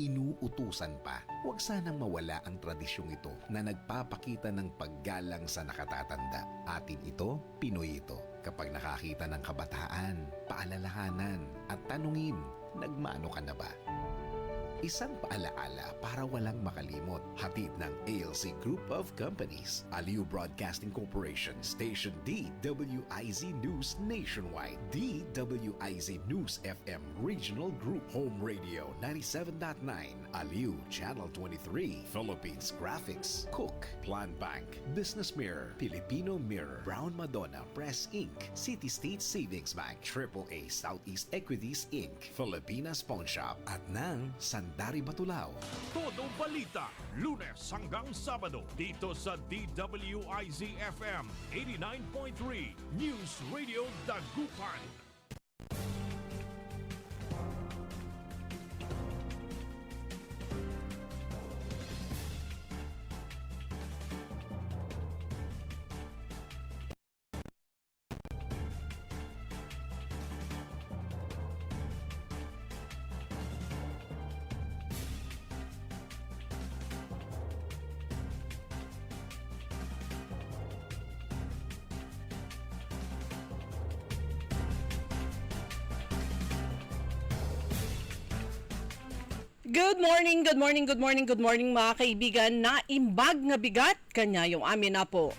inuutusan pa. Huwag sanang mawala ang tradisyong ito na nagpapakita ng paggalang sa nakatatanda. Atin ito, Pinoy ito. Kapag nakakita ng kabataan, paalalahanan at tanungin, nagmano ka na ba? Isang paalaala para walang makalimot. Hatid ng ALC Group of Companies, Aliw Broadcasting Corporation, Station DWIZ News Nationwide, DWIZ News FM Regional Group, Home Radio 97.9, Aliw Channel 23, Philippines Graphics, Cook, Plan Bank, Business Mirror, Filipino Mirror, Brown Madonna Press Inc., City State Savings Bank, AAA Southeast Equities Inc., Filipinas Pawn Shop, at ng Sandari Batulao. Todo balita, Lunes hanggang Sabado dito sa DWIZ FM 89.3 News Radio Dagupan. Good morning mga kaibigan. Naimbag nga bigat kanya yung amin na po.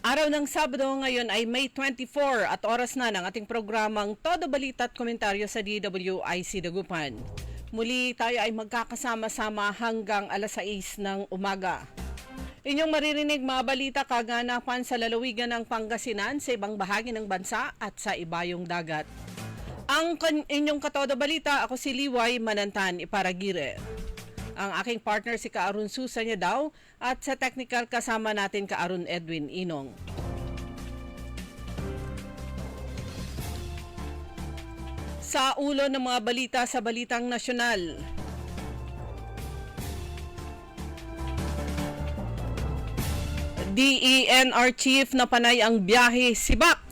Araw ng Sabado ngayon ay May 24 at oras na ng ating programang Todo Balita at Komentaryo sa DWIC Dagupan. Muli tayo ay magkakasama-sama hanggang alas 6 ng umaga. Inyong maririnig mga balita kaganapan sa lalawigan ng Pangasinan, sa ibang bahagi ng bansa at sa ibayong dagat. Ang inyong katoda balita, ako si Liway Manantan Iparagire. Ang aking partner si Kaarun Susa niya daw at sa technical kasama natin Kaarun Edwin Inong. Sa ulo ng mga balita sa Balitang Nasyonal. DENR Chief na panay ang biyahe sibak.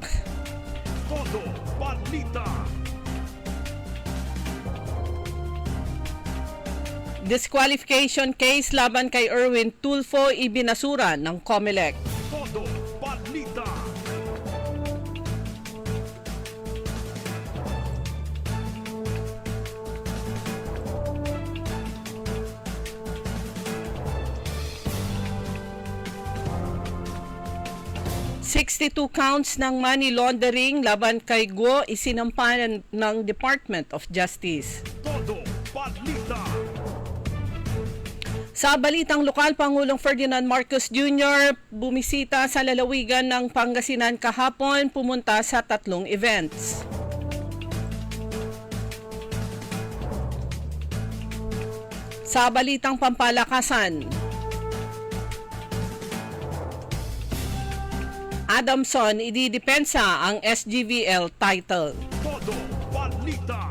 Todo balita. Disqualification case laban kay Erwin Tulfo ibinasura ng COMELEC. Todo balita. $62 counts ng money laundering laban kay Guo isinampahan ng Department of Justice. Todo balita. Sa balitang lokal, Pangulong Ferdinand Marcos Jr. bumisita sa lalawigan ng Pangasinan kahapon, pumunta sa 3 events. Sa balitang pampalakasan, Adamson ididepensa ang SGVL title. Todo balita.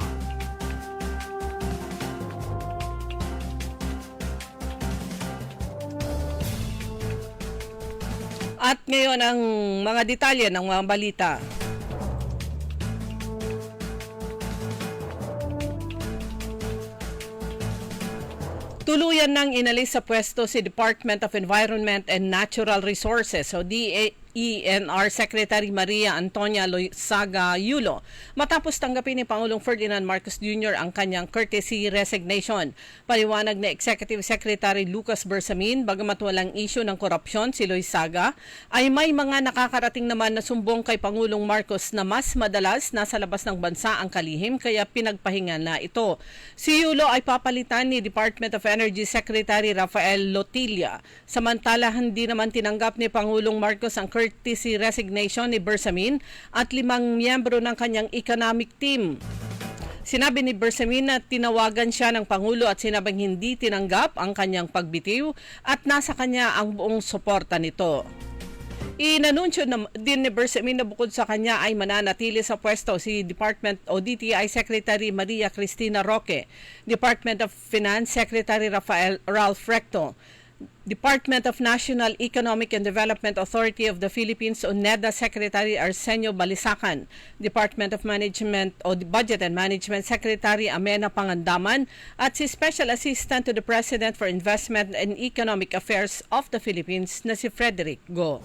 At ngayon ang mga detalye ng mga balita. Tuluyan nang inalis sa pwesto si Department of Environment and Natural Resources o DENR Secretary Maria Antonia Loizaga Yulo matapos tanggapin ni Pangulong Ferdinand Marcos Jr. ang kanyang courtesy resignation. Paliwanag na Executive Secretary Lucas Bersamin, bagamat walang issue ng korupsyon si Loizaga, ay may mga nakakarating naman na sumbong kay Pangulong Marcos na mas madalas nasa labas ng bansa ang kalihim kaya pinagpahinga na ito. Si Yulo ay papalitan ni Department of Energy Secretary Rafael Lotilla. Samantala, hindi naman tinanggap ni Pangulong Marcos ang courtesy resignation ni Bersamin at 5 miyembro ng kanyang economic team. Sinabi ni Bersamin na tinawagan siya ng Pangulo at sinabing hindi tinanggap ang kanyang pagbitiw at nasa kanya ang buong suporta nito. Inanunsyo din ni Bersamin na bukod sa kanya ay mananatili sa pwesto si Department o DTI Secretary Maria Cristina Roque, Department of Finance Secretary Ralph Recto, Department of National Economic and Development Authority of the Philippines o NEDA Secretary Arsenio Balisacan, Department of Management o Budget and Management Secretary Amena Pangandaman at si Special Assistant to the President for Investment and Economic Affairs of the Philippines na si Frederick Go.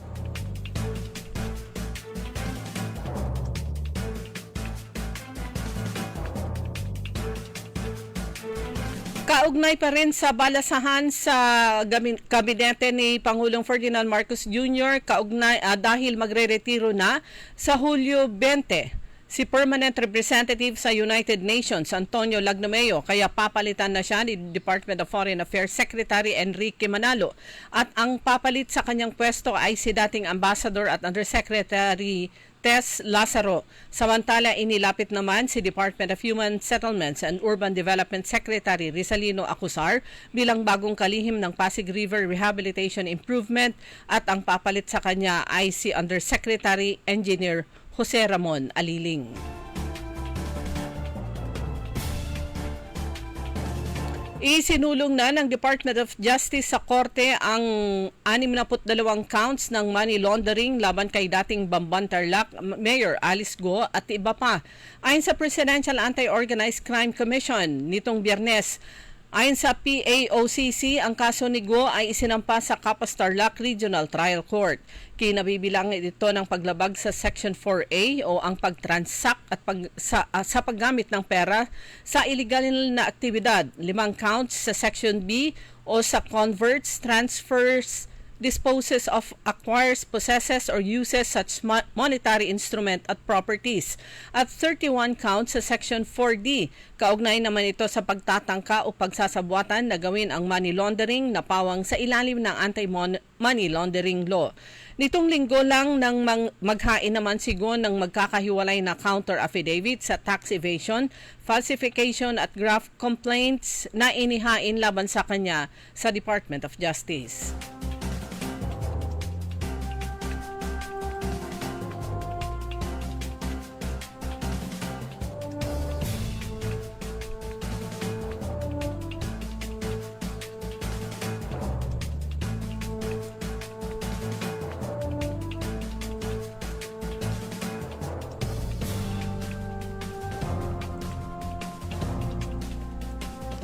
Kaugnay pa rin sa balasahan sa kabinete ni Pangulong Ferdinand Marcos Jr. Dahil magre-retiro na sa Hulyo 20 si Permanent Representative sa United Nations Antonio Lagnomeo, kaya papalitan na siya ni Department of Foreign Affairs Secretary Enrique Manalo at ang papalit sa kanyang pwesto ay si dating Ambassador at Undersecretary Tess Lazaro. Samantala, inilapit naman si Department of Human Settlements and Urban Development Secretary Rizalino Acusar bilang bagong kalihim ng Pasig River Rehabilitation Improvement at ang papalit sa kanya ay si Undersecretary Engineer Jose Ramon Aliling. Isinulong na ng Department of Justice sa Korte ang 62 counts ng money laundering laban kay dating Bamban Tarlac Mayor Alice Go at iba pa. Ayon sa Presidential Anti-Organized Crime Commission nitong Biyernes, ayon sa PAOCC, ang kaso ni Go ay isinampa sa Capas Tarlac Regional Trial Court. Kinabibilang ito ng paglabag sa Section 4A o ang pagtransact at sa paggamit ng pera sa illegal na aktibidad. 5 counts sa Section B o sa converts, transfers, disposes of, acquires, possesses, or uses such monetary instrument at properties. At 31 counts sa Section 4D. Kaugnay naman ito sa pagtatangka o pagsasabuatan na gawin ang money laundering na pawang sa ilalim ng anti-money laundering law. Nitong linggo lang nang maghain naman si Go ng magkakahiwalay na counter affidavit sa tax evasion, falsification at graft complaints na inihain laban sa kanya sa Department of Justice.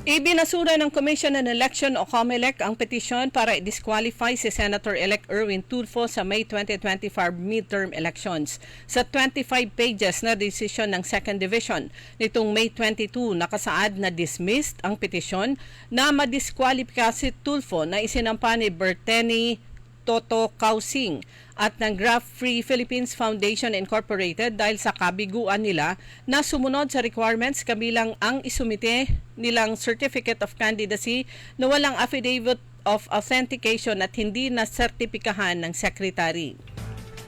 Ibinasura ng Commission on Election o COMELEC ang petisyon para i-disqualify si Senator-elect Erwin Tulfo sa May 2025 midterm elections. Sa 25 pages na desisyon ng 2nd Division nitong May 22, nakasaad na dismissed ang petisyon na madiskwalipika si Tulfo na isinampa ni Berteni Toto Kausing at ng Graft Free Philippines Foundation Incorporated dahil sa kabiguan nila na sumunod sa requirements kabilang ang isumite nilang Certificate of Candidacy na walang affidavit of authentication at hindi na sertipikahan ng Secretary.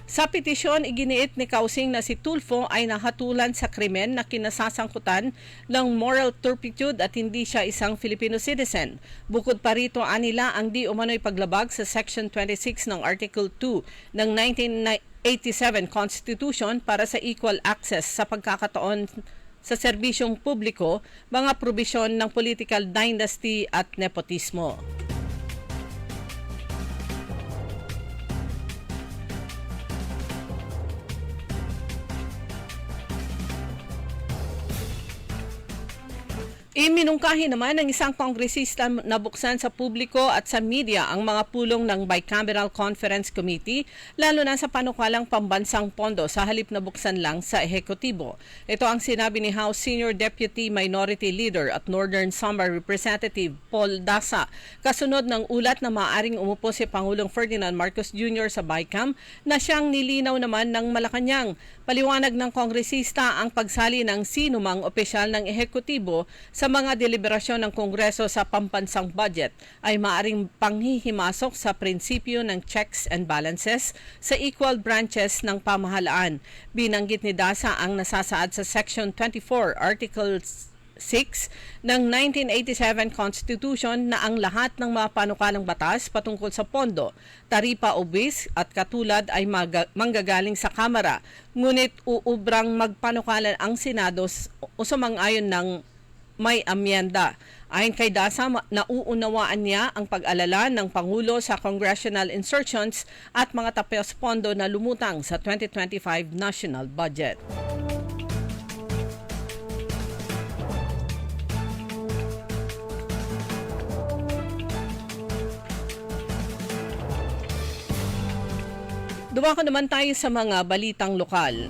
Sa petisyon, iginiit ni Kausing na si Tulfo ay nahatulan sa krimen na kinasasangkutan ng moral turpitude at hindi siya isang Filipino citizen. Bukod pa rito, anila ang di umano'y paglabag sa Section 26 ng Article 2 ng 1987 Constitution para sa equal access sa pagkakataon sa serbisyong publiko, mga probisyon ng political dynasty at nepotismo. Iminungkahi naman ng isang kongresista na buksan sa publiko at sa media ang mga pulong ng Bicameral Conference Committee, lalo na sa panukalang pambansang pondo sa halip na buksan lang sa ehekutibo. Ito ang sinabi ni House Senior Deputy Minority Leader at Northern Samar Representative Paul Dasa, kasunod ng ulat na maaaring umupo si Pangulong Ferdinand Marcos Jr. sa Bicam na siyang nilinaw naman ng Malacanang. Paliwanag ng kongresista ang pagsali ng sinumang opisyal ng ehekutibo sa mga deliberasyon ng Kongreso sa pambansang budget ay maaring panghihimasok sa prinsipyo ng checks and balances sa equal branches ng pamahalaan. Binanggit ni Dasa ang nasasaad sa Section 24, Article 6 ng 1987 Constitution na ang lahat ng mga panukalang batas patungkol sa pondo, taripa o buwis at katulad ay manggagaling sa Kamara, ngunit uubrang magpanukalan ang Senado o sumang-ayon ng may amyenda. Ayon kay Dasa, nauunawaan niya ang pag-alala ng Pangulo sa congressional insertions at mga tapos pondo na lumutang sa 2025 national budget. Dumako naman tayo sa mga balitang lokal.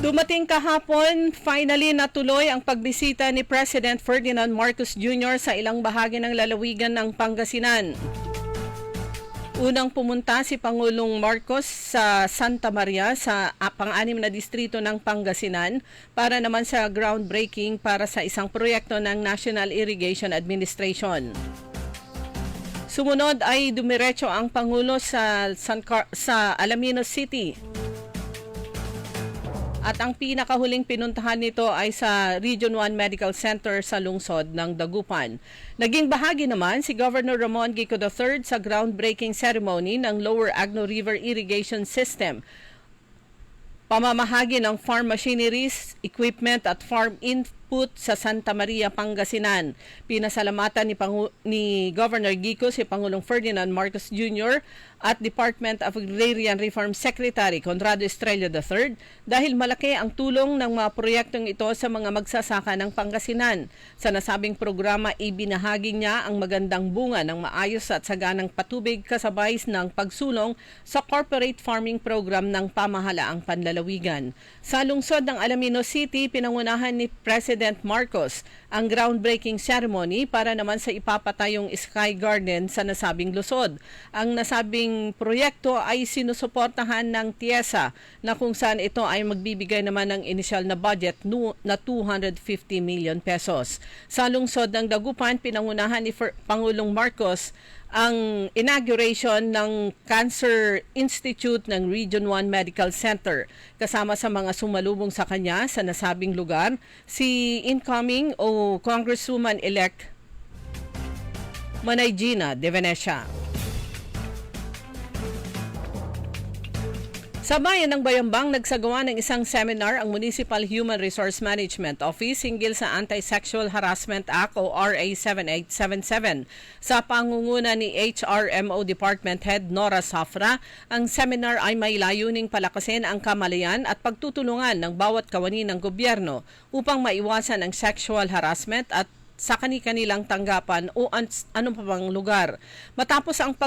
Dumating kahapon, finally natuloy ang pagbisita ni President Ferdinand Marcos Jr. sa ilang bahagi ng lalawigan ng Pangasinan. Unang pumunta si Pangulong Marcos sa Santa Maria sa pang-anim na distrito ng Pangasinan para naman sa groundbreaking para sa isang proyekto ng National Irrigation Administration. Sumunod ay dumiretso ang Pangulo sa Alaminos City. At ang pinakahuling pinuntahan nito ay sa Region 1 Medical Center sa lungsod ng Dagupan. Naging bahagi naman si Governor Ramon Gico III sa groundbreaking ceremony ng Lower Agno River Irrigation System. Pamamahagi ng farm machineries, equipment at farm input sa Santa Maria, Pangasinan. Pinasalamatan ni Governor Gico si Pangulong Ferdinand Marcos Jr. at Department of Agrarian Reform Secretary Conrado Estrella III dahil malaki ang tulong ng mga proyektong ito sa mga magsasaka ng Pangasinan. Sa nasabing programa, ibinahagi niya ang magandang bunga ng maayos at saganang patubig kasabay ng pagsulong sa corporate farming program ng pamahalaang panlalawigan. Sa lungsod ng Alaminos City, pinangunahan ni President Marcos ang groundbreaking ceremony para naman sa ipapatayong Sky Garden sa nasabing lungsod. Ang nasabing proyekto ay sinusuportahan ng TIESA na kung saan ito ay magbibigay naman ng initial na budget na 250 million pesos. Sa lungsod ng Dagupan, pinangunahan ni Pangulong Marcos ang inauguration ng Cancer Institute ng Region 1 Medical Center. Kasama sa mga sumalubong sa kanya sa nasabing lugar, si incoming o Congresswoman-elect Manay Gina de Venecia. Sa bayan ng Bayambang, nagsagawa ng isang seminar ang Municipal Human Resource Management Office hinggil sa Anti-Sexual Harassment Act o RA 7877. Sa pangunguna ni HRMO Department Head Nora Safra, ang seminar ay may layuning palakasin ang kamalayan at pagtutulungan ng bawat kawani ng gobyerno upang maiwasan ang sexual harassment at sa kani-kanilang tanggapan o anong pa bang lugar. Matapos ang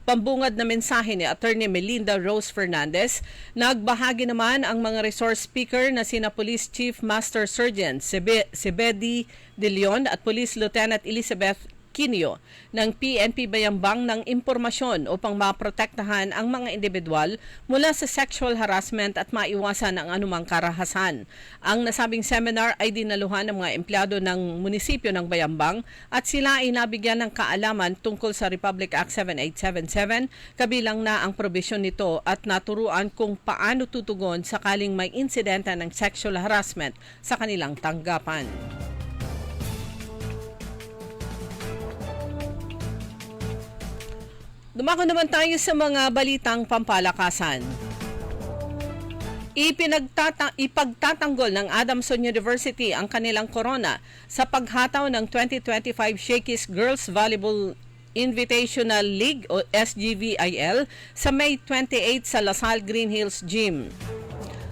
pambungad na mensahe ni Attorney Melinda Rose Fernandez, nagbahagi naman ang mga resource speaker na sina Police Chief Master Sergeant Sebedi De Leon at Police Lieutenant Elizabeth Quinio ng PNP Bayambang ng impormasyon upang maprotektahan ang mga individual mula sa sexual harassment at maiwasan ang anumang karahasan. Ang nasabing seminar ay dinaluhan ng mga empleyado ng munisipyo ng Bayambang at sila ay nabigyan ng kaalaman tungkol sa Republic Act 7877, kabilang na ang probisyon nito at naturuan kung paano tutugon sakaling may insidente ng sexual harassment sa kanilang tanggapan. Dumako naman tayo sa mga balitang pampalakasan. Ipagtatanggol ng Adamson University ang kanilang korona sa paghataw ng 2025 Shakey's Girls Volleyball Invitational League o SGVIL sa May 28 sa Lasal Green Hills Gym.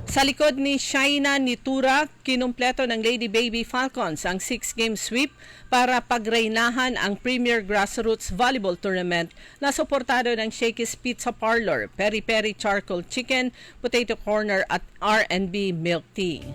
Sa likod ni Shaina Nitura, kinumpleto ng Lady Baby Falcons ang 6-game sweep para pagreynahan ang Premier Grassroots Volleyball Tournament na suportado ng Shakey's Pizza Parlor, Peri Peri Charcoal Chicken, Potato Corner at R&B Milk Tea.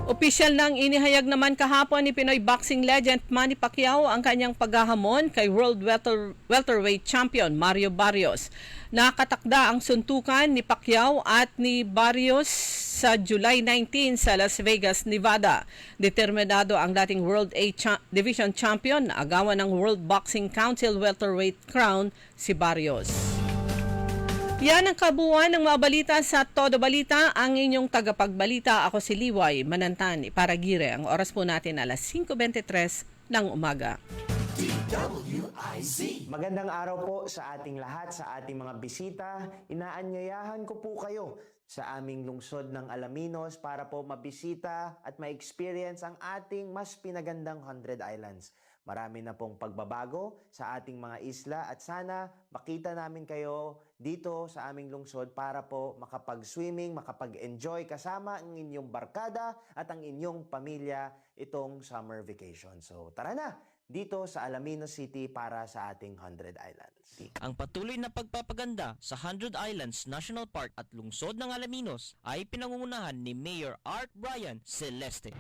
Opisyal nang inihayag naman kahapon ni Pinoy boxing legend Manny Pacquiao ang kanyang paghahamon kay World Welterweight Champion Mario Barrios. Nakatakda ang suntukan ni Pacquiao at ni Barrios sa July 19 sa Las Vegas, Nevada. Determinado ang dating World A Division Champion na agawan ng World Boxing Council Welterweight Crown si Barrios. Yan ang kabuuan ng mga balita sa Todo Balita. Ang inyong tagapagbalita, ako si Liway Manantani para Gire. Ang oras po natin alas 5:23 ng umaga. Magandang araw po sa ating lahat, sa ating mga bisita. Inaanyayahan ko po kayo sa aming lungsod ng Alaminos para po mabisita at ma-experience ang ating mas pinagandang 100 Islands. Marami na pong pagbabago sa ating mga isla at sana makita namin kayo dito sa aming lungsod para po makapag-swimming, makapag-enjoy kasama ang inyong barkada at ang inyong pamilya itong summer vacation. So tara na! Dito sa Alaminos City para sa ating 100 Islands. Ang patuloy na pagpapaganda sa 100 Islands National Park at lungsod ng Alaminos ay pinangungunahan ni Mayor Art Brian Celeste.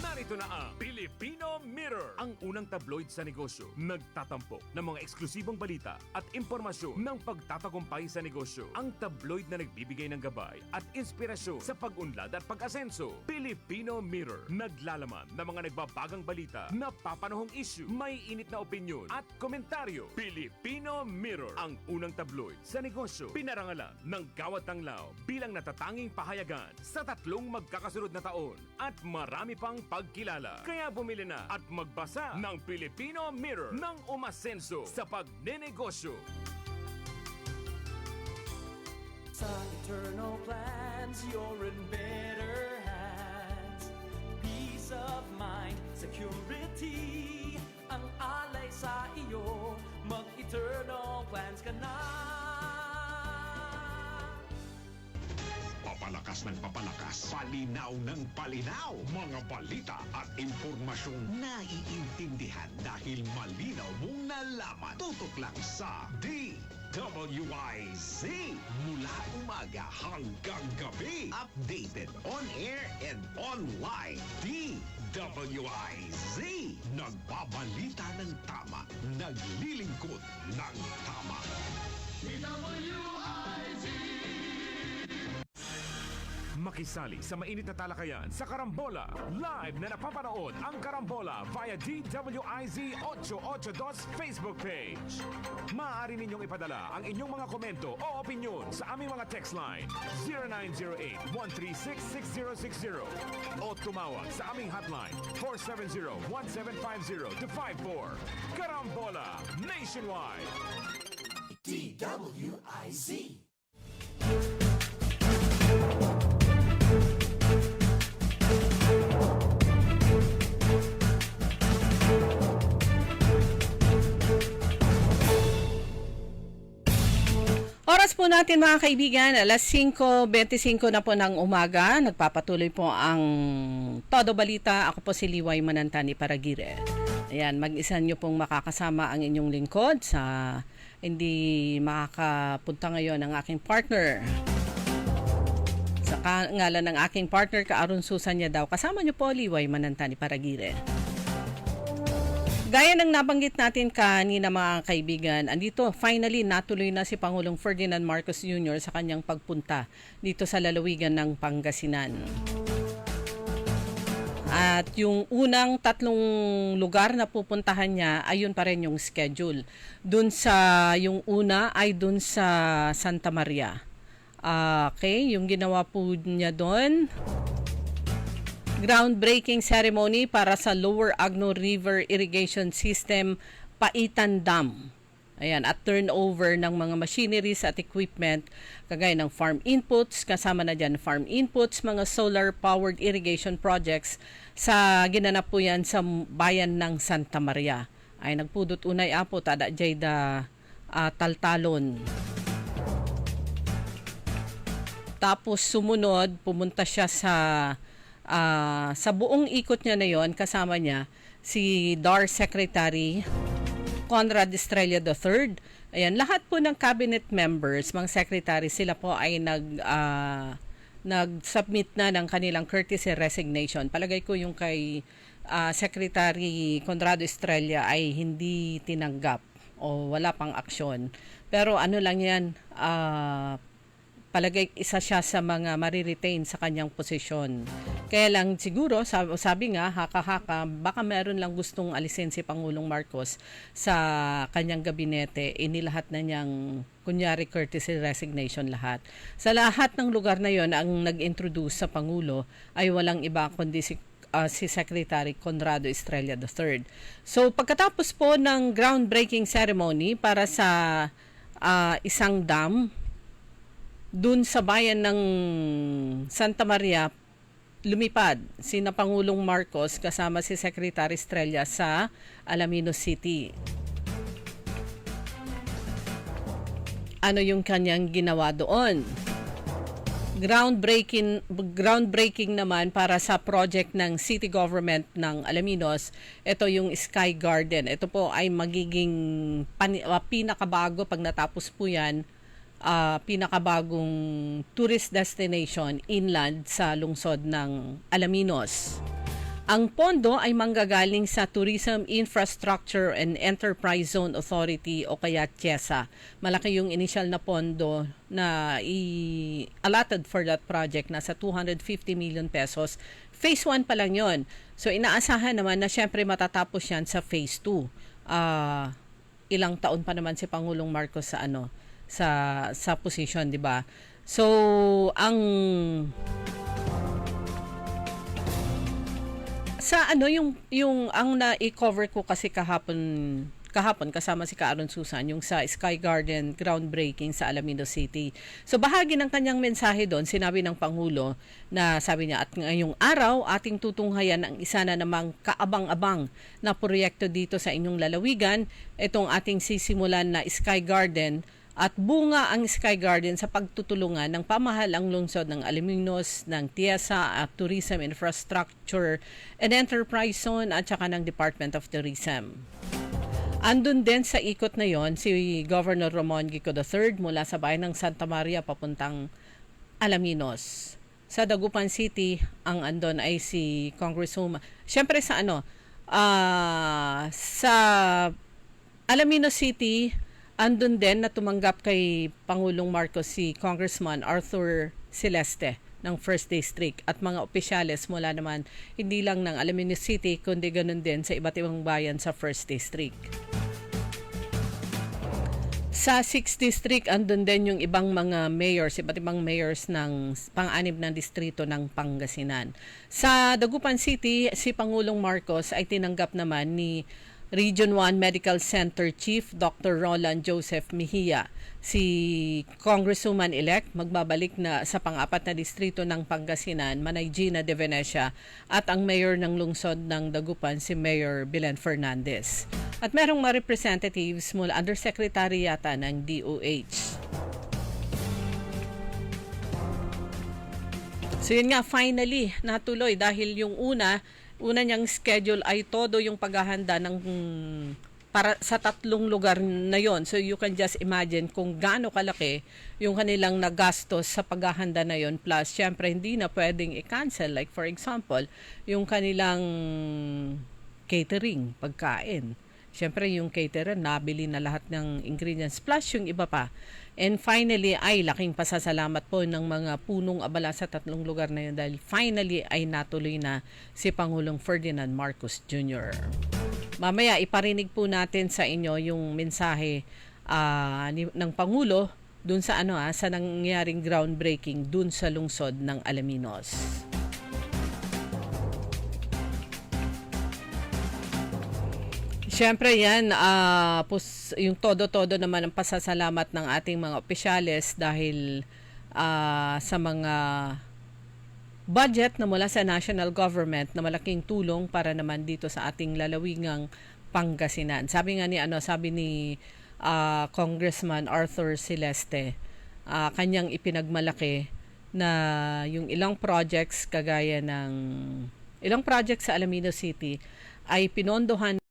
Narito na ang Filipino Mirror, ang unang tabloid sa negosyo. Nagtatampok ng mga eksklusibong balita at impormasyon ng pagtatagumpay sa negosyo. Ang tabloid na nagbibigay ng gabay at inspirasyon sa pag-unlad at pag-asenso. Filipino Mirror, naglalaman ng mga nagbabagang balita, napapanahong issue, may init na opinyon at komentaryo. Filipino Mirror, ang unang tabloid sa negosyo. Pinarangalan ng Gawad Tanglaw bilang natatanging pahayagan sa 3 magkakasunod na taon at marami pang pagkilala. Kaya bumili na at magbasa ng Filipino Mirror ng umasenso sa pagnenegosyo. Sa eternal plans, you're in better hands. Peace of mind, security, ang alay sa iyo. Mag-eternal plans ka na. Papalakas ng papalakas, palinaw ng palinaw. Mga balita at impormasyong naiintindihan dahil malinaw mong nalaman. Tutok lang sa DWIZ. Mula umaga hanggang gabi. Updated on air and online. DWIZ. Nagbabalita ng tama. Naglilingkod ng tama. Makisali sa mainit na talakayan sa Karambola. Live na napapanood ang Karambola via DWIZ 882 Facebook page. Maaari ninyong ipadala ang inyong mga komento o opinyon sa aming mga text line 0908-136-6060 o tumawag sa aming hotline 470-1750-54. Karambola Nationwide. DWIZ. Oras po natin mga kaibigan, alas 5:25 na po ng umaga. Nagpapatuloy po ang Todo Balita. Ako po si Liway Manantani para Gire. Ayan, mag-isa nyo pong makakasama ang inyong lingkod sa hindi makakapunta ngayon ang aking partner. Sa ngalan ng aking partner, Kaaron Susan niya daw. Kasama nyo po, Liway Manantani para Gire. Gaya ng nabanggit natin kanina mga kaibigan, andito finally natuloy na si Pangulong Ferdinand Marcos Jr. sa kanyang pagpunta dito sa lalawigan ng Pangasinan. At yung unang 3 lugar na pupuntahan niya, ayun pa rin yung schedule. Yung una ay dun sa Santa Maria. Okay, yung ginawa po niya doon, groundbreaking ceremony para sa Lower Agno River Irrigation System Paitan Dam. Ayan, at turnover ng mga machineries at equipment kagaya ng farm inputs, kasama na dyan farm inputs, mga solar-powered irrigation projects sa ginanap po yan sa bayan ng Santa Maria. Ay nagpudot unay apo tada jayda taltalon. Tapos sumunod, pumunta siya sa buong ikot niya na yon, kasama niya si DAR Secretary Conrad Estrella III. Ayan, lahat po ng cabinet members, mga secretary, sila po ay nag-submit na ng kanilang courtesy resignation. Palagay ko yung kay Secretary Conrado Estrella ay hindi tinanggap o wala pang aksyon. Pero ano lang yan, palagay isa siya sa mga mariretain sa kanyang posisyon. Kaya lang siguro, sabi nga, haka-haka, baka meron lang gustong alisin si Pangulong Marcos sa kanyang gabinete, inilahat na niyang kunyari courtesy resignation lahat. Sa lahat ng lugar na yon, ang nag-introduce sa Pangulo ay walang iba kundi si Secretary Conrado Estrella III. So pagkatapos po ng groundbreaking ceremony para sa isang dam dun sa bayan ng Santa Maria, lumipad sina Pangulong Marcos kasama si Secretary Estrella sa Alaminos City. Ano yung kanyang ginawa doon? Groundbreaking naman para sa project ng city government ng Alaminos. Ito yung Sky Garden. Ito po ay magiging pinakabago pag natapos po yan. Pinakabagong tourist destination inland sa lungsod ng Alaminos. Ang pondo ay manggagaling sa Tourism Infrastructure and Enterprise Zone Authority o kaya TIESA. Malaki yung initial na pondo na allotted for that project, nasa 250 million pesos. Phase 1 pa lang yon. So inaasahan naman na syempre matatapos yan sa Phase 2. Ilang taon pa naman si Pangulong Marcos sa position, di ba? So ang ang na-cover ko kasi kahapon kasama si Kaaron Susan yung sa Sky Garden groundbreaking sa Alaminos City. So bahagi ng kanyang mensahe doon, sinabi ng Pangulo na sabi niya, at ngayong araw ating tutunghayan ang isa na namang kaabang-abang na proyekto dito sa inyong lalawigan, itong ating sisimulan na Sky Garden. At bunga ang Sky Garden sa pagtutulungan ng pamahalang lungsod ng Alaminos, ng TIESA at Tourism Infrastructure and Enterprise Zone at saka ng Department of Tourism. Andun din sa ikot na yon si Governor Ramon Gico III mula sa bayan ng Santa Maria papuntang Alaminos. Sa Dagupan City, ang andon ay si Congresswoman. Siyempre sa sa Alaminos City, andun din na tumanggap kay Pangulong Marcos si Congressman Arthur Celeste ng 1st District at mga opisyales mula naman hindi lang ng Alaminos City kundi ganun din sa iba't ibang bayan sa 1st District. Sa 6th District, andun din yung ibang mga mayors, iba't ibang mayors ng pang-anim ng distrito ng Pangasinan. Sa Dagupan City, si Pangulong Marcos ay tinanggap naman ni Region 1 Medical Center Chief Dr. Roland Joseph Mejia. Si Congresswoman-elect magbabalik na sa pang-apat na distrito ng Pangasinan, Manay Gina de Venecia, at ang mayor ng lungsod ng Dagupan, si Mayor Belen Fernandez. At merong mga representatives mula Undersecretary yata ng DOH. So yun nga, finally, natuloy dahil yung una niyang schedule ay todo yung paghahanda ng para sa 3 lugar na yon. So you can just imagine kung gaano kalaki yung kanilang nagastos sa paghahanda na yon. Plus, syempre hindi na pwedeng i-cancel. Like for example, yung kanilang catering, pagkain. Syempre yung caterer, nabili na lahat ng ingredients plus yung iba pa. And finally, ay laking pasasalamat po ng mga punong abala sa 3 lugar na yun dahil finally ay natuloy na si Pangulong Ferdinand Marcos Jr. Mamaya iparinig po natin sa inyo yung mensahe ng Pangulo dun sa sa nangyaring groundbreaking dun sa lungsod ng Alaminos. Siyempre yan, yung todo-todo naman ang pasasalamat ng ating mga opisyales dahil sa mga budget na mula sa national government na malaking tulong para naman dito sa ating lalawigang Pangasinan. Sabi ni Congressman Arthur Celeste, kanyang ipinagmalaki na yung ilang projects kagaya ng ilang projects sa Alaminos City ay pinondohan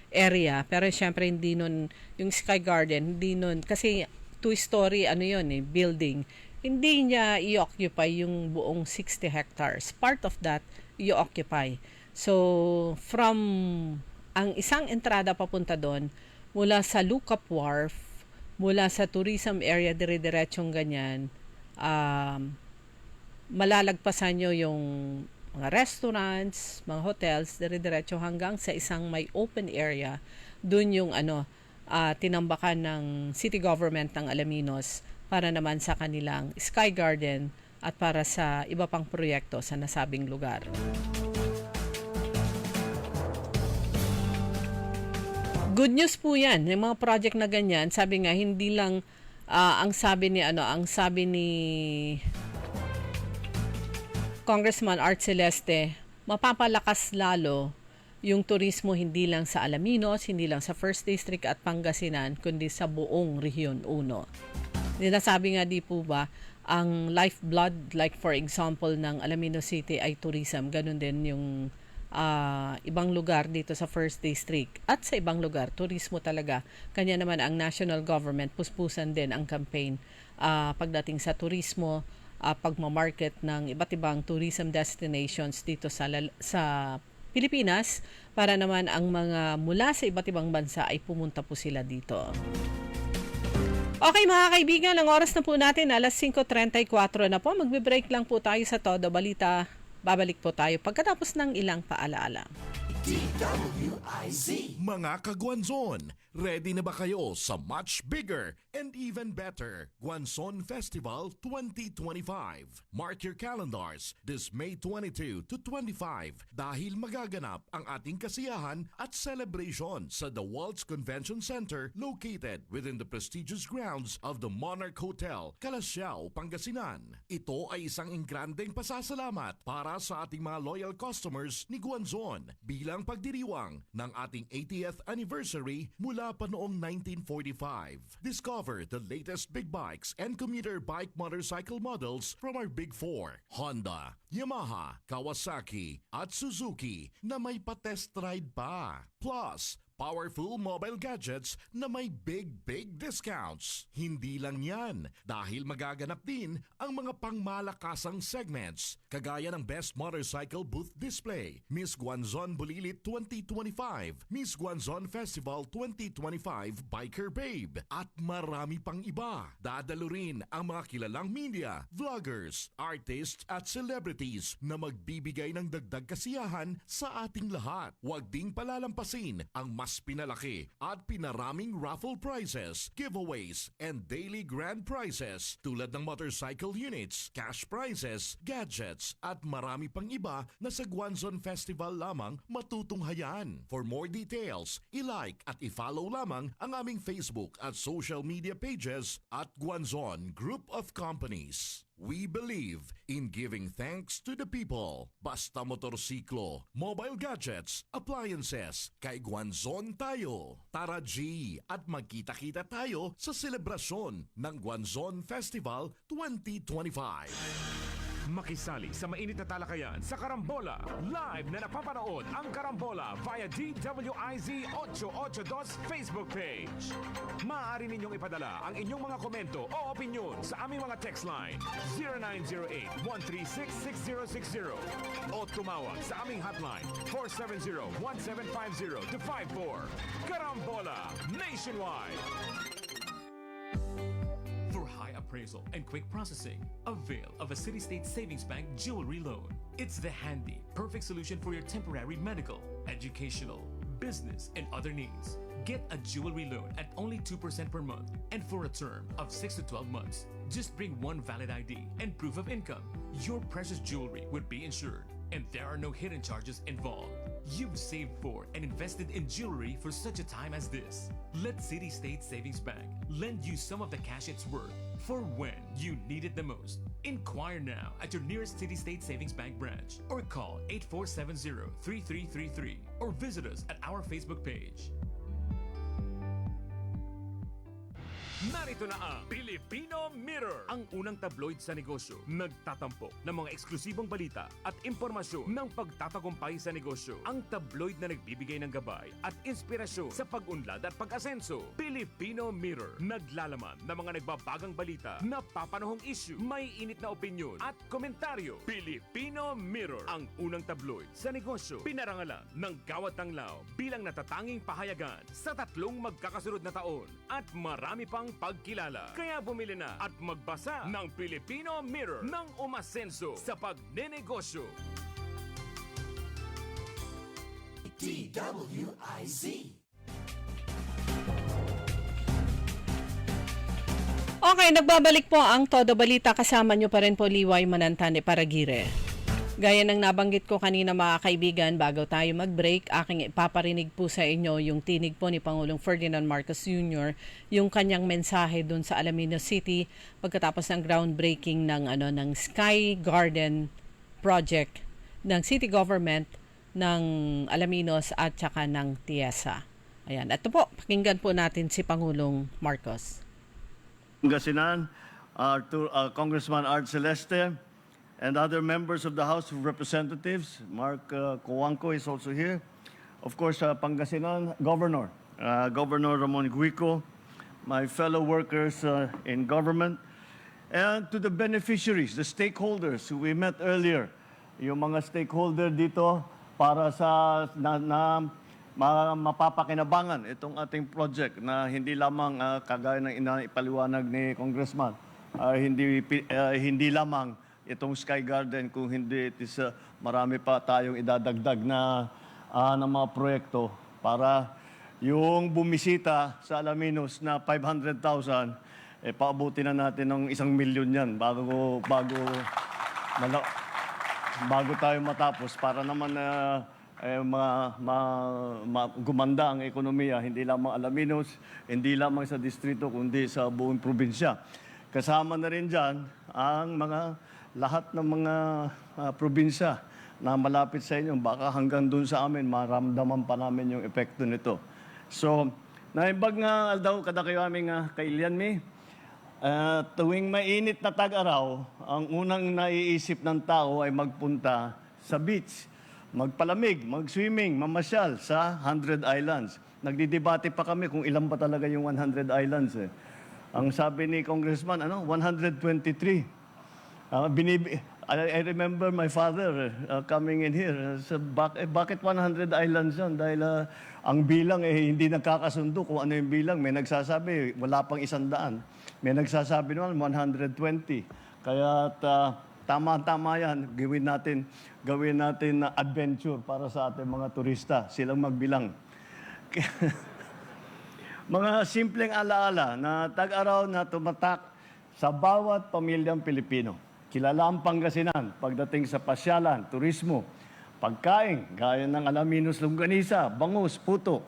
area, pero syempre hindi nun yung Sky Garden, hindi nun kasi 2-story building, hindi niya i-occupy yung buong 60 hectares. Part of that i-occupy. So from ang isang entrada papunta doon mula sa Lookup Wharf, mula sa tourism area dire-diretsong ganyan, malalagpasan nyo yung mga restaurants, mga hotels, dire-diretso hanggang sa isang may open area. Doon yung tinambakan ng city government ng Alaminos para naman sa kanilang Sky Garden at para sa iba pang proyekto sa nasabing lugar. Good news po 'yan. Yung mga project na ganyan, sabi nga hindi lang ang sabi ni Congressman Art Celeste, mapapalakas lalo yung turismo hindi lang sa Alaminos, hindi lang sa First District at Pangasinan, kundi sa buong Rehiyon 1. Sinasabi nga di po ba, ang lifeblood, like for example ng Alaminos City ay tourism, ganun din yung ibang lugar dito sa First District at sa ibang lugar, turismo talaga. Kanya naman ang national government, puspusan din ang campaign pagdating sa turismo, pagmamarket ng iba't ibang tourism destinations dito sa Pilipinas para naman ang mga mula sa iba't ibang bansa ay pumunta po sila dito. Okay mga kaibigan, ang oras na po natin, alas 5:34 na po. Magbe-break lang po tayo sa Todo Balita. Babalik po tayo pagkatapos ng ilang paalaala. Mga kagwanzon, ready na ba kayo sa much bigger and even better Guanzon Festival 2025? Mark your calendars this May 22 to 25 dahil magaganap ang ating kasiyahan at celebration sa The Waltz Convention Center located within the prestigious grounds of the Monarch Hotel, Calasiao, Pangasinan. Ito ay isang ingrandeng pasasalamat para sa ating mga loyal customers ni Guanzon bilang pagdiriwang ng ating 80th anniversary mula pa noong 1945. Discover the latest big bikes and commuter bike motorcycle models from our Big Four, Honda, Yamaha, Kawasaki at Suzuki na may pa-test ride pa. Plus, powerful mobile gadgets na may big discounts. Hindi lang yan, dahil magaganap din ang mga pangmalakasang segments, kagaya ng Best Motorcycle Booth Display, Miss Guanzon Bulilit 2025, Miss Guanzon Festival 2025 Biker Babe, at marami pang iba. Dadalo rin ang mga kilalang media, vloggers, artists at celebrities na magbibigay ng dagdag kasiyahan sa ating lahat. Huwag ding palalampasin ang mas pinalaki at pinaraming raffle prizes, giveaways, and daily grand prizes tulad ng motorcycle units, cash prizes, gadgets, at marami pang iba na sa Guanzon Festival lamang matutunghayan. For more details, i-like at i-follow lamang ang aming Facebook at social media pages at Guanzon Group of Companies. We believe in giving thanks to the people. Basta motorsiklo, mobile gadgets, appliances, kay Guanzon tayo. Tara G, at magkita-kita tayo sa selebrasyon ng Guanzon Festival 2025. Makisali sa mainit na talakayan sa Karambola. Live na napapanood ang Karambola via DWIZ 882 Facebook page. Maaari ninyong ipadala ang inyong mga komento o opinion sa aming mga text line 0908-136-6060 o tumawag sa aming hotline 470-1750-54. Karambola Nationwide! For high appraisal and quick processing, avail of a City State Savings Bank jewelry loan. It's the handy, perfect solution for your temporary medical, educational, business, and other needs. Get a jewelry loan at only 2% per month and for a term of 6 to 12 months. Just bring one valid ID and proof of income. Your precious jewelry would be insured and there are no hidden charges involved. You've saved for and invested in jewelry for such a time as this. Let City State Savings Bank lend you some of the cash it's worth for when you need it the most. Inquire now at your nearest City State Savings Bank branch or call 8470-3333 or visit us at our Facebook page. Narito na ang Filipino Mirror, ang unang tabloid sa negosyo. Nagtatampok ng mga eksklusibong balita at impormasyon ng pagtatagumpay sa negosyo. Ang tabloid na nagbibigay ng gabay at inspirasyon sa pag-unlad at pag-asenso. Filipino Mirror, naglalaman ng mga nagbabagang balita, napapanahong issue, may init na opinyon at komentaryo. Filipino Mirror, ang unang tabloid sa negosyo. Pinarangalan ng Gawad Tanglao bilang natatanging pahayagan sa 3 magkakasunod na taon at marami pang ang pagkilala. Kaya bumili na at magbasa ng Filipino Mirror ng umasenso sa pagnenegosyo. DWIZ. Okay, nagbabalik po ang Todo Balita. Kasama nyo pa rin po Liway Manantane Paragire. Gaya ng nabanggit ko kanina mga kaibigan, bago tayo mag-break, aking ipaparinig po sa inyo yung tinig po ni Pangulong Ferdinand Marcos Jr., yung kanyang mensahe dun sa Alaminos City pagkatapos ng groundbreaking ng Sky Garden project ng city government ng Alaminos at saka ng Tiesa. Ayan, ito po, pakinggan po natin si Pangulong Marcos. Pangasinan, Congressman Art Celeste, and other members of the House of Representatives. Mark Coanco is also here. Of course, Pangasinan, Governor Ramon Guico, my fellow workers in government, and to the beneficiaries, the stakeholders who we met earlier, yung mga stakeholder dito para sa mapapakinabangan itong ating project na hindi lamang kagaya ng ipaliwanag ni Congressman, hindi lamang itong Sky Garden, kung hindi, marami pa tayong idadagdag na mga proyekto para yung bumisita sa Alaminos na 500,000, paabuti na natin ng 1 milyon yan bago tayo matapos para naman gumanda ang ekonomiya, hindi lamang Alaminos, hindi lamang sa distrito, kundi sa buong probinsya. Kasama na rin dyan ang lahat ng mga probinsya na malapit sa inyo, baka hanggang dun sa amin, maramdaman pa namin yung epekto nito. So, naibag nga daw kada kayo aming kailian mi, tuwing mainit na tag-araw, ang unang naiisip ng tao ay magpunta sa beach, magpalamig, mag-swimming, mamasyal sa 100 Islands. Nagdidebate pa kami kung ilan ba talaga yung 100 Islands. Ang sabi ni Congressman, 123. I remember my father coming in here. Bakit 100 islands yan? Dahil ang bilang hindi nagkakasundo kung ano yung bilang. May nagsasabi, wala pang 100. May nagsasabi naman, 120. Kaya tama-tama yan. Gawin natin na adventure para sa ating mga turista. Silang magbilang. Mga simpleng alaala na tag-araw na tumatak sa bawat pamilyang Pilipino. Kilala ang Pangasinan pagdating sa pasyalan, turismo, pagkain, gaya ng Alaminos longganisa, bangus, puto,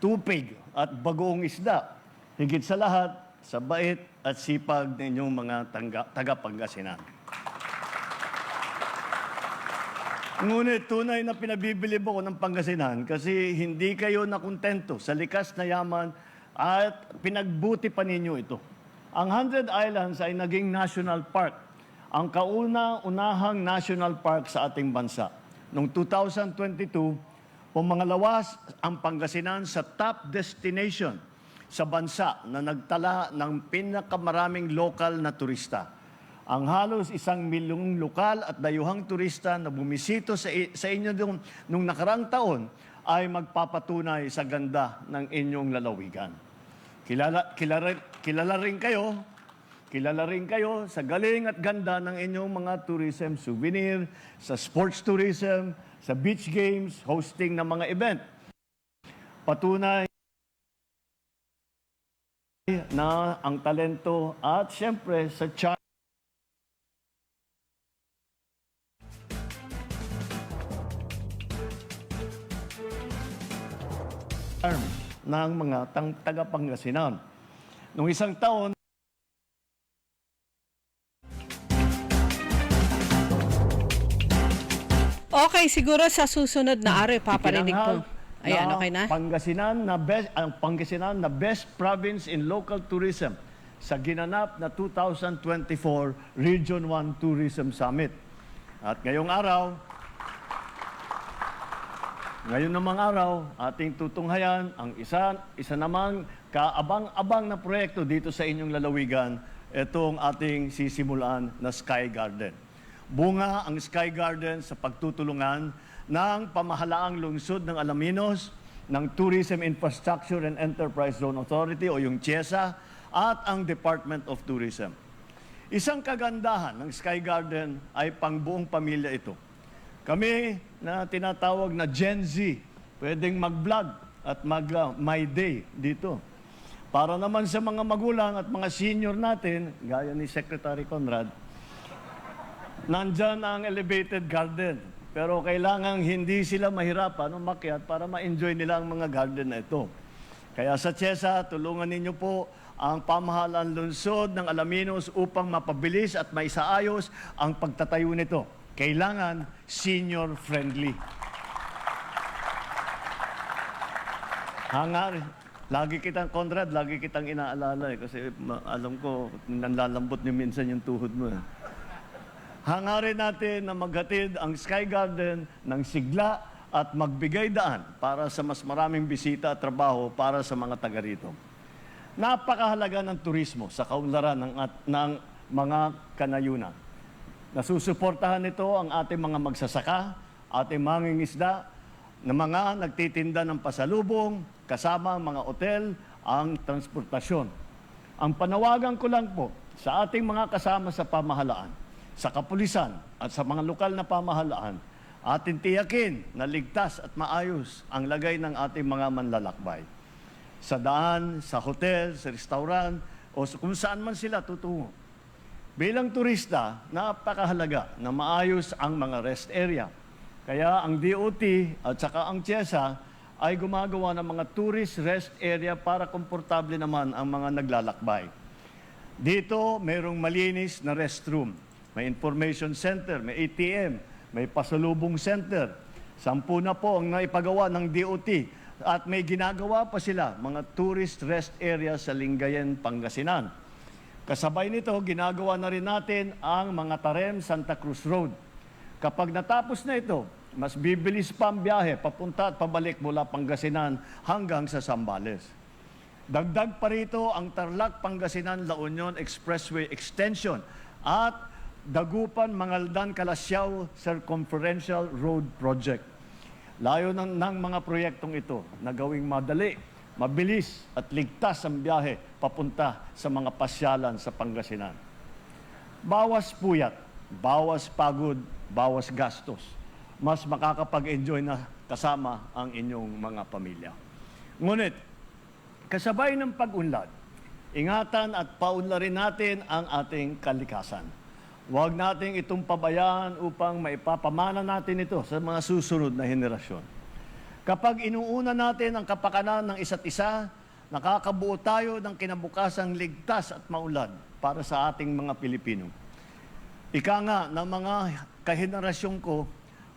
tupig at bagoong isda. Higit sa lahat, sa bait at sipag ninyong mga taga-Pangasinan. Ngunit tunay na pinabibilib ako ng Pangasinan kasi hindi kayo nakontento sa likas na yaman at pinagbuti pa ninyo ito. Ang 100 Islands ay naging national park, ang kauna-unahang national park sa ating bansa. Noong 2022, pumangalawas ang Pangasinan sa top destination sa bansa na nagtala ng pinakamaraming lokal na turista. Ang halos 1 milyong lokal at dayuhang turista na bumisito sa inyo nung nakarang taon ay magpapatunay sa ganda ng inyong lalawigan. Kilala rin kayo sa galing at ganda ng inyong mga tourism souvenir, sa sports tourism, sa beach games, hosting ng mga event. Patunay na ang talento at siyempre sa charm ng mga taga-Pangasinan. Noong isang taon, Okay, siguro sa susunod na araw, paparinig po. Ayan, okay na? Ang Pangasinan na best province in local tourism sa ginanap na 2024 Region 1 Tourism Summit. At ngayong namang araw, ating tutunghayan ang isa namang kaabang-abang na proyekto dito sa inyong lalawigan, itong ating sisimulan na Sky Garden. Bunga ang Sky Garden sa pagtutulungan ng pamahalaang lungsod ng Alaminos, ng Tourism Infrastructure and Enterprise Zone Authority o yung TIESA, at ang Department of Tourism. Isang kagandahan ng Sky Garden ay pang buong pamilya ito. Kami na tinatawag na Gen Z, pwedeng mag-vlog at mag-my day dito. Para naman sa mga magulang at mga senior natin, gaya ni Secretary Conrad, nandyan ang elevated garden. Pero kailangan hindi sila mahirapan umakyat para ma-enjoy nila ang mga garden na ito. Kaya sa CHESA, tulungan ninyo po ang pamahalaan lungsod ng Alaminos upang mapabilis at maisaayos ang pagtatayo nito. Kailangan senior-friendly. Hangar, lagi kitang, Conrad, lagi kitang inaalala kasi alam ko, nanlalambot niyo minsan yung tuhod mo. Hangarin natin na maghatid ang Sky Garden ng sigla at magbigay daan para sa mas maraming bisita at trabaho para sa mga taga rito. Napakahalaga ng turismo sa kaunlaran ng mga kanayunan. Nasusuportahan nito ang ating mga magsasaka, ating mangingisda, na mga nagtitinda ng pasalubong, kasama ang mga otel, ang transportasyon. Ang panawagan ko lang po sa ating mga kasama sa pamahalaan, sa kapulisan at sa mga lokal na pamahalaan, ating tiyakin na ligtas at maayos ang lagay ng ating mga manlalakbay. Sa daan, sa hotel, sa restaurant, o kung saan man sila tutungo. Bilang turista, napakahalaga na maayos ang mga rest area. Kaya ang DOT at saka ang CHESA ay gumagawa ng mga tourist rest area para komportable naman ang mga naglalakbay. Dito, mayroong malinis na restroom. May information center, may ATM, may pasalubong center. 10 na po ang naipagawa ng DOT. At may ginagawa pa sila, mga tourist rest area sa Lingayen, Pangasinan. Kasabay nito, ginagawa na rin natin ang mga Tarem, Santa Cruz Road. Kapag natapos na ito, mas bibilis pa ang biyahe, papunta at pabalik mula Pangasinan hanggang sa Zambales. Dagdag pa rito ang Tarlac, Pangasinan, La Union Expressway Extension at Dagupan, Mangaldan, Calasiao Circumferential Road Project. Layo ng mga proyektong ito na gawing madali, mabilis at ligtas ang biyahe papunta sa mga pasyalan sa Pangasinan. Bawas puyat, bawas pagod, bawas gastos. Mas makakapag-enjoy na kasama ang inyong mga pamilya. Ngunit, kasabay ng pag-unlad, ingatan at paunlarin natin ang ating kalikasan. Huwag nating itong pabayaan upang maipapamana natin ito sa mga susunod na henerasyon. Kapag inuuna natin ang kapakanan ng isa't isa, nakakabuo tayo ng kinabukasang ligtas at maulad para sa ating mga Pilipino. Ika nga ng mga kahenerasyon ko,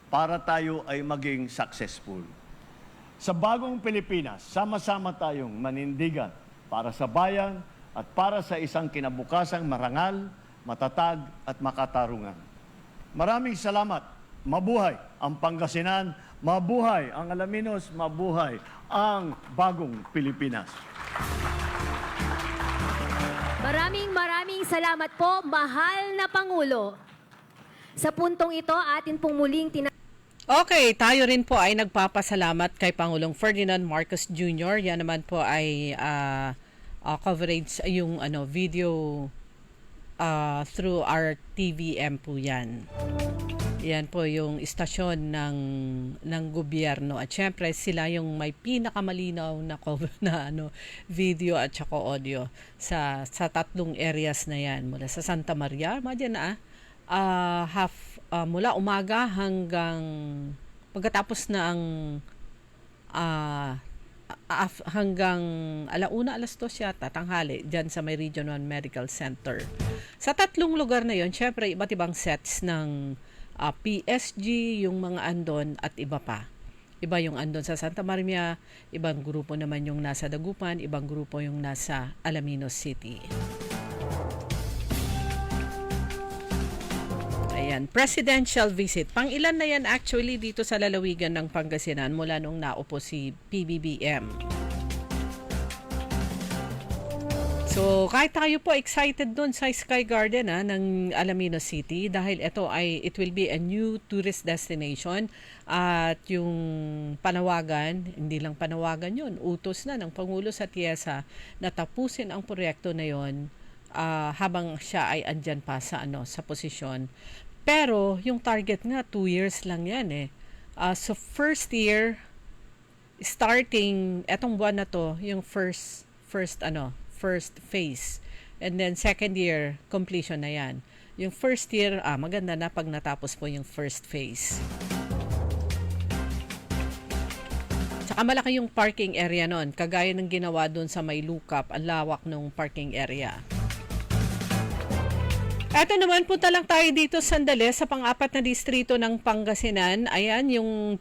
para tayo ay maging successful. Sa bagong Pilipinas, sama-sama tayong manindigan para sa bayan at para sa isang kinabukasang marangal, matatag at makatarungan. Maraming salamat. Mabuhay ang Pangasinan, mabuhay ang Alaminos, mabuhay ang bagong Pilipinas. Maraming salamat po, mahal na Pangulo. Sa puntong ito, atin pong muling Okay, tayo rin po ay nagpapasalamat kay Pangulong Ferdinand Marcos Jr. Yan naman po ay coverage, yung video through our TVM po yan. Yan po yung istasyon ng gobyerno. At syempre, sila yung may pinakamalinaw na video at saka audio sa 3 areas na yan. Mula sa Santa Maria, mula umaga hanggang pagkatapos na ang hanggang 1:00, 2:00 yata, tanghali, dyan sa may Region 1 Medical Center. Sa 3 lugar na yon, syempre, iba't ibang sets ng PSG, yung mga andon at iba pa. Iba yung andon sa Santa Maria, ibang grupo naman yung nasa Dagupan, ibang grupo yung nasa Alaminos City. Ayan, presidential visit. Pang-ilan na yan actually dito sa lalawigan ng Pangasinan mula nung naupo si PBBM. So, kahit tayo po excited doon sa Sky Garden ng Alaminos City dahil it will be a new tourist destination at yung panawagan, hindi lang panawagan yun, utos na ng Pangulo sa Tiesa na tapusin ang proyekto na yon habang siya ay andyan pa sa posisyon. Pero yung target nga 2 years lang yan eh. So first year, starting etong buwan na to, yung first phase. And then second year, completion na yan. Yung first year, maganda na pag natapos po yung first phase. Tsaka malaki yung parking area nun. Kagaya ng ginawa dun sa may Lukap, ang lawak ng parking area. Eto naman, punta lang tayo dito sandali sa pang-apat na distrito ng Pangasinan. Ayan, yung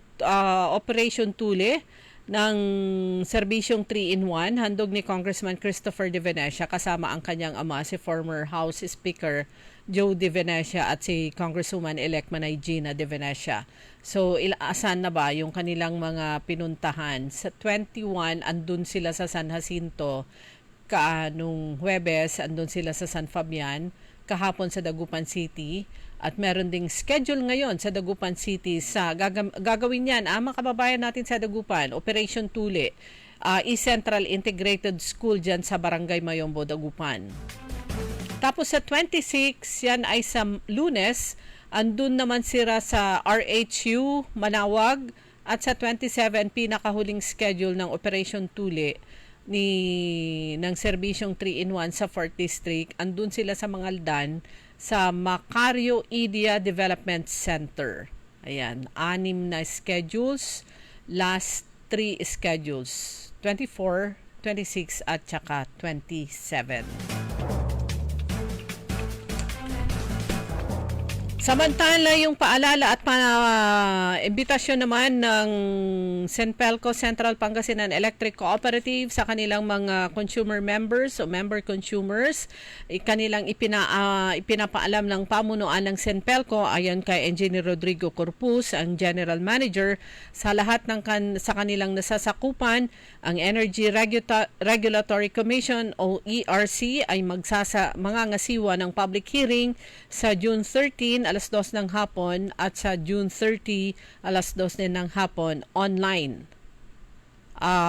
Operation Tule ng serbisyong 3-in-1, handog ni Congressman Christopher De Venecia kasama ang kanyang ama, si former House Speaker Joe De Venecia at si Congresswoman-elect Manay Gina De Venecia. So, asan na ba yung kanilang mga pinuntahan? Sa 21, andun sila sa San Jacinto. Nung Huwebes, andun sila sa San Fabian. Kahapon sa Dagupan City. At meron ding schedule ngayon sa Dagupan City sa gagawin yan mga kababayan natin sa Dagupan, Operation Tule, East Central Integrated School dyan sa Barangay Mayombo, Dagupan. Tapos sa 26, yan ay sa Lunes, andun naman sila sa RHU, Manawag, at sa 27, pinakahuling schedule ng Operation Tule ng serbisyong 3-in-1 sa 4th District, andun sila sa Mangaldan, sa Macario Idia Development Center. Ayan, 6 na schedules, last 3 schedules, 24, 26 at saka 27. Samantala, yung paalala at imbitasyon naman ng Senpelco Central Pangasinan Electric Cooperative sa kanilang mga consumer members o member consumers, kanilang ipinapaalam ng pamunuan ng Senpelco ayon kay Engineer Rodrigo Corpus, ang General Manager, sa lahat sa kanilang nasasakupan. Ang Energy Regulatory Commission o ERC ay mangangasiwa ng public hearing sa June 13 alas 2 ng hapon at sa June 30 alas 2 din ng hapon online.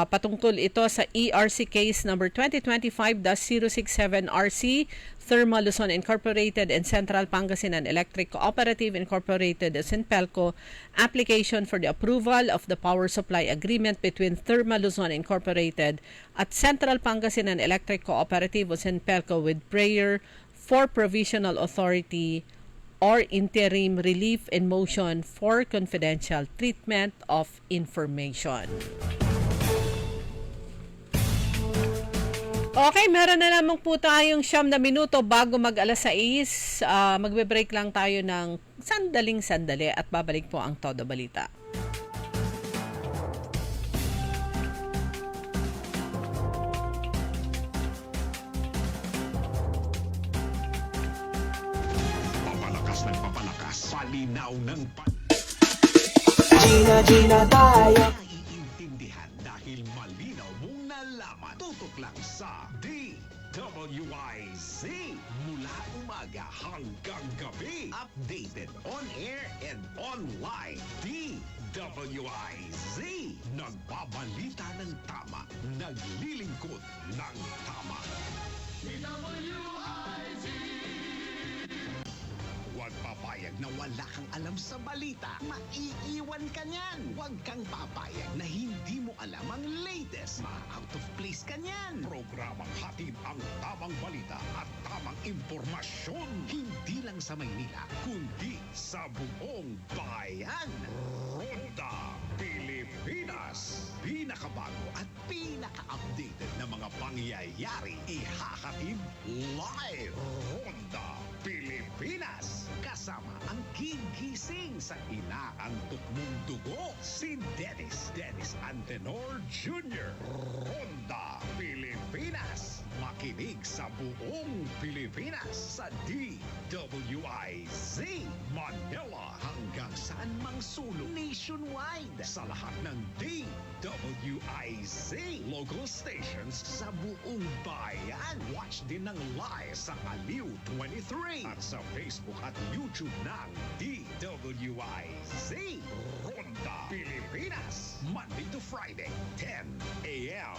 Patungkol ito sa ERC case number 2025-067RC, Thermal Luzon Incorporated and Central Pangasinan Electric Cooperative Incorporated as Senpelco, application for the approval of the power supply agreement between Thermal Luzon Incorporated at Central Pangasinan Electric Cooperative of Senpelco with prayer for provisional authority or interim relief in motion for confidential treatment of information. Okay, meron na lamang po tayong 9 na minuto bago mag-alas 6. Magbe-break lang tayo ng sandali at babalik po ang Todo Balita. Papalakas ng papalakas, palinaw ng Gina tayo. Naiintindihan dahil malinaw mong nalaman. Tutok lang sa DWIZ. Mula umaga hanggang gabi. Updated on air and online. DWIZ. Nagbabalita ng tama. Naglilingkod ng tama. Huwag papayag na wala kang alam sa balita. Maiiwan ka niyan. Huwag kang papayag na hindi mo alam ang latest. Ma-out of place ka niyan. Programang hatid ang tamang balita at tamang impormasyon. Hindi lang sa Maynila, kundi sa buong bayan. Ronda Pilipinas. Pinakabago at pinaka-updated na mga pangyayari. Ihahatid live. Ronda Pilipinas. Kasama ang gigising sa inaantok mong dugo, si Dennis Antenor Jr. Ronda Pilipinas. Makinig sa buong Pilipinas sa DWIZ Manila hanggang saan mang sulong nationwide sa lahat ng DWIZ local stations sa buong bayan. Watch din ng live sa Aliw 23 at sa Facebook at YouTube ng DWIZ Ronda Pilipinas, Monday to Friday, 10 a.m.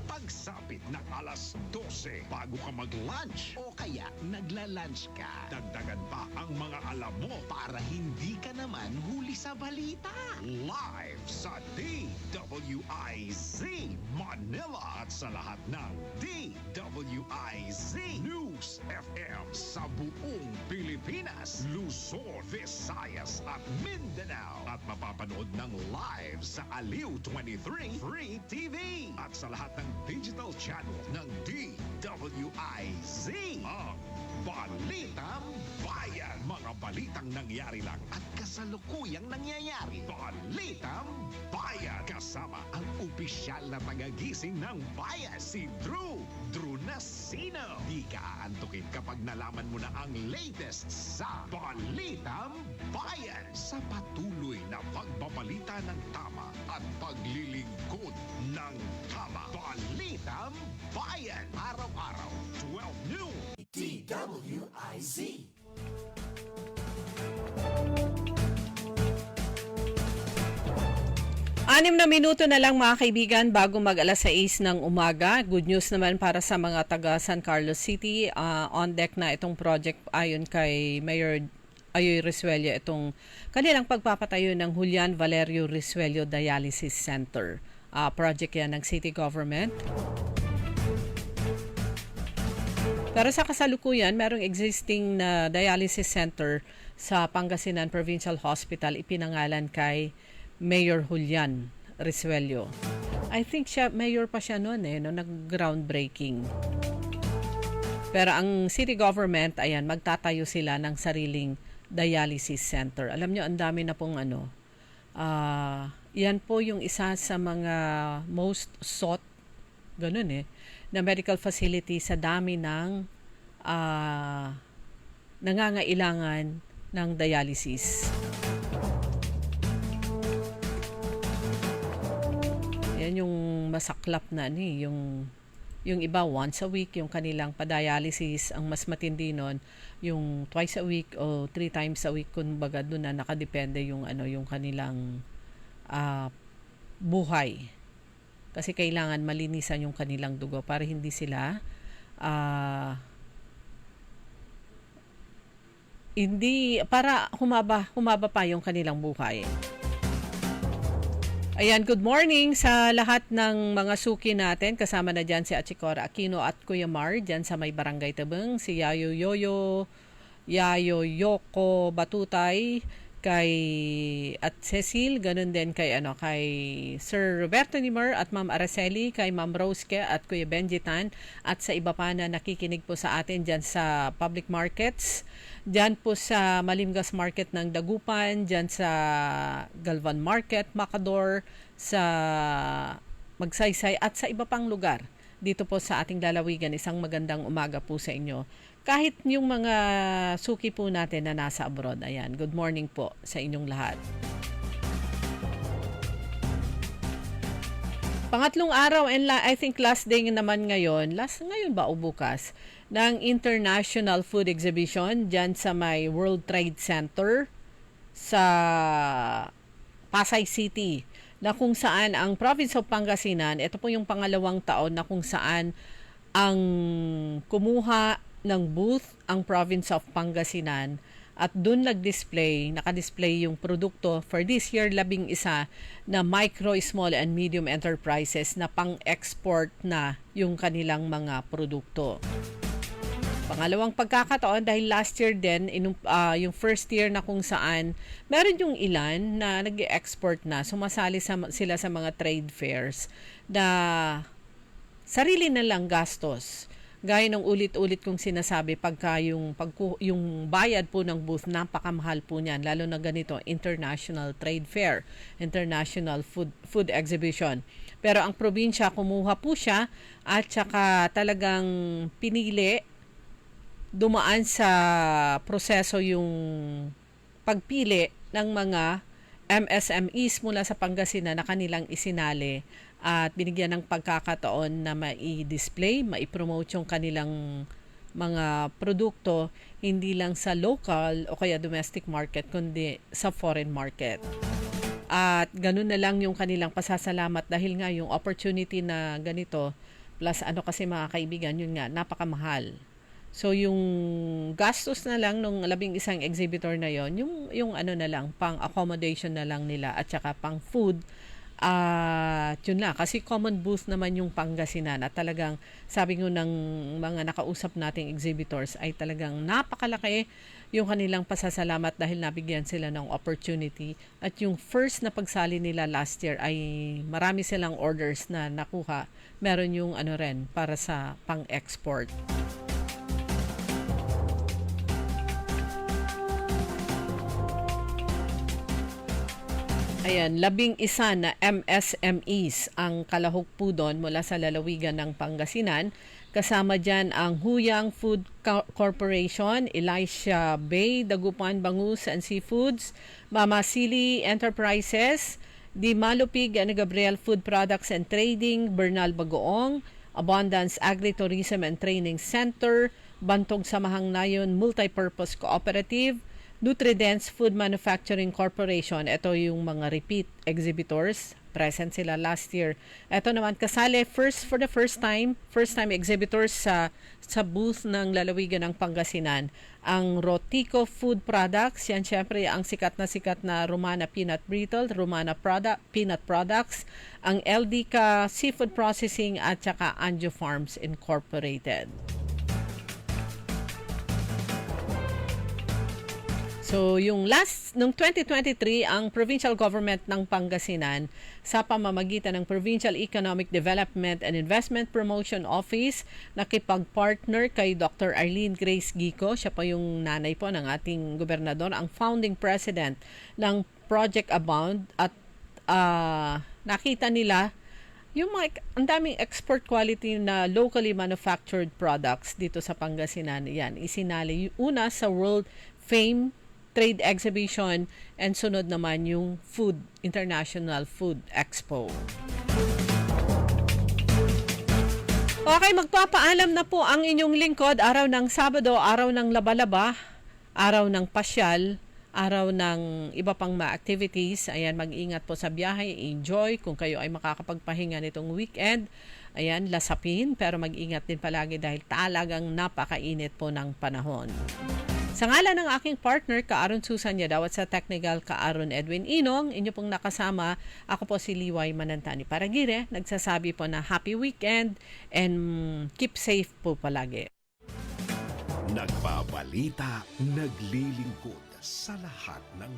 Pagsapit ng alas 12 bago ka mag-lunch o kaya nagla-lunch ka, dagdagan pa ang mga alam mo para hindi ka naman huli sa balita. Live sa DWIZ Manila at sa lahat ng DWIZ News FM sa buong Pilipinas, Luzon, Visayas at Mindanao. At mapapanood ng live sa Aliw 23 Free TV at sa lahat ng digital channel ng DWIZ. Ang Balitang Bayan. Mga balitang nangyari lang at kasalukuyang nangyayari. Balitang Bayan. Kasama ang opisyal na tagagising ng bayan, si Drew Nasino. Di ka aantukin kapag nalaman mo na ang latest sa Balitang Bayan. Sa patuloy na pagbabalita ng tama at paglilingkod ng tama. Balitang Bayan. Araw-araw, 12 noon. DWIZ. 6 na minuto na lang mga kaibigan bago mag alas 6 ng umaga. Good news naman para sa mga taga San Carlos City. On deck na itong project ayon kay Mayor Ayoy Risuello, itong kanilang pagpapatayo ng Julian Valerio Risuello Dialysis Center. Project yan ng city government. Pero sa kasalukuyan, merong existing na dialysis center sa Pangasinan Provincial Hospital ipinangalan kay Mayor Julian Risuello. I think mayor pa siya noon nag-groundbreaking. Pero ang city government, ayan, magtatayo sila ng sariling dialysis center. Alam nyo, ang dami na pong yan po yung isa sa mga most sought, na medical facility sa dami ng nangangailangan ng dialysis. Yan yung masaklap na yung iba once a week yung kanilang padialysis. Ang mas matindi nun yung twice a week o 3 times a week, kumbaga doon na nakadepende yung yung kanilang buhay. Kasi kailangan malinisan yung kanilang dugo para hindi sila para humaba pa yung kanilang buhay. Ayan, good morning sa lahat ng mga suki natin. Kasama na dyan si Achikora Aquino at Kuya Mar dyan sa may Barangay Tabang, si Yayo Yoko Batutay, at Cecil, ganun din kay Sir Roberto Nimer at Ma'am Araceli, kay Ma'am Roske at Kuya Benji Tan, at sa iba pa na nakikinig po sa atin dyan sa public markets, dyan po sa Malimgas Market ng Dagupan, dyan sa Galvan Market, Macador, sa Magsaysay at sa iba pang lugar. Dito po sa ating lalawigan, isang magandang umaga po sa inyo. Kahit yung mga suki po natin na nasa abroad, ayan, good morning po sa inyong lahat. Pangatlong araw and I think last day naman ngayon ba o bukas, ng International Food Exhibition dyan sa may World Trade Center sa Pasay City, na kung saan ang Province of Pangasinan, ito po yung pangalawang taon na kung saan ang kumuha ng booth ang Province of Pangasinan at doon nakadisplay yung produkto for this year, 11 na micro, small and medium enterprises na pang-export na yung kanilang mga produkto. Pangalawang pagkakataon dahil last year din, yung first year na kung saan meron yung ilan na nag-export na, sumasali sila sa mga trade fairs na sarili na lang gastos. Gaya ng ulit-ulit kong sinasabi, pagka yung bayad po ng booth, napakamahal po niyan, lalo na ganito, international trade fair, international food exhibition. Pero ang probinsya, kumuha po siya at saka talagang pinili, dumaan sa proseso yung pagpili ng mga MSMEs mula sa Pangasinan na kanilang isinali at binigyan ng pagkakataon na mai-display, mai-promote yung kanilang mga produkto hindi lang sa local o kaya domestic market kundi sa foreign market. At ganun na lang yung kanilang pasasalamat dahil nga yung opportunity na ganito plus kasi mga kaibigan yun nga napakamahal. So yung gastos na lang nung 11 exhibitor na yon, yung na lang pang accommodation na lang nila at saka pang food. Yun lang kasi common booth naman yung Pangasinan at talagang sabi ko ng mga nakausap nating exhibitors ay talagang napakalaki yung kanilang pasasalamat dahil nabigyan sila ng opportunity at yung first na pagsali nila last year ay marami silang orders na nakuha. Meron yung rin para sa pang-export. Ayan, 11 na MSMEs ang kalahok po doon mula sa lalawigan ng Pangasinan. Kasama dyan ang Huyang Food Corporation, Elisha Bay, Dagupan Bangus and Seafoods, Mama Sili Enterprises, Di Malupig and Gabriel Food Products and Trading, Bernal Bagoong, Abundance Agri-Tourism and Training Center, Bantog Samahang Nayon Multipurpose Cooperative, Nutridence Food Manufacturing Corporation. Ito yung mga repeat exhibitors. Present sila last year. Ito naman kasali for the first time exhibitors sa booth ng lalawigan ng Pangasinan. Ang Rotico Food Products, yan syempre ang sikat na Romana Peanut Brittle, Romana Peanut Products, ang LDCA Seafood Processing at saka Anjo Farms Incorporated. So, nung 2023, ang provincial government ng Pangasinan sa pamamagitan ng Provincial Economic Development and Investment Promotion Office nakipag-partner kay Dr. Arlene Grace Gico. Siya pa yung nanay po ng ating gobernador, ang founding president ng Project Abound at nakita nila yung ang daming export quality na locally manufactured products dito sa Pangasinan. Yan, isinali una sa World Fame Trade Exhibition and sunod naman yung International Food Expo. Okay, magpapaalam na po ang inyong lingkod. Araw ng Sabado, araw ng laba-laba, araw ng pasyal, araw ng iba pang activities. Ayan, mag-ingat po sa biyahe, enjoy. Kung kayo ay makakapagpahinga nitong weekend, ayan, lasapin. Pero mag-ingat din palagi dahil talagang napakainit po ng panahon. Sa ngalan ng aking partner, Kaaron Susan Yadaw at sa technical Kaaron Edwin Inong, inyo pong nakasama, ako po si Liway Manantani Paragire, nagsasabi po na happy weekend and keep safe po palagi. Nagbabalita, naglilingkod sa lahat ng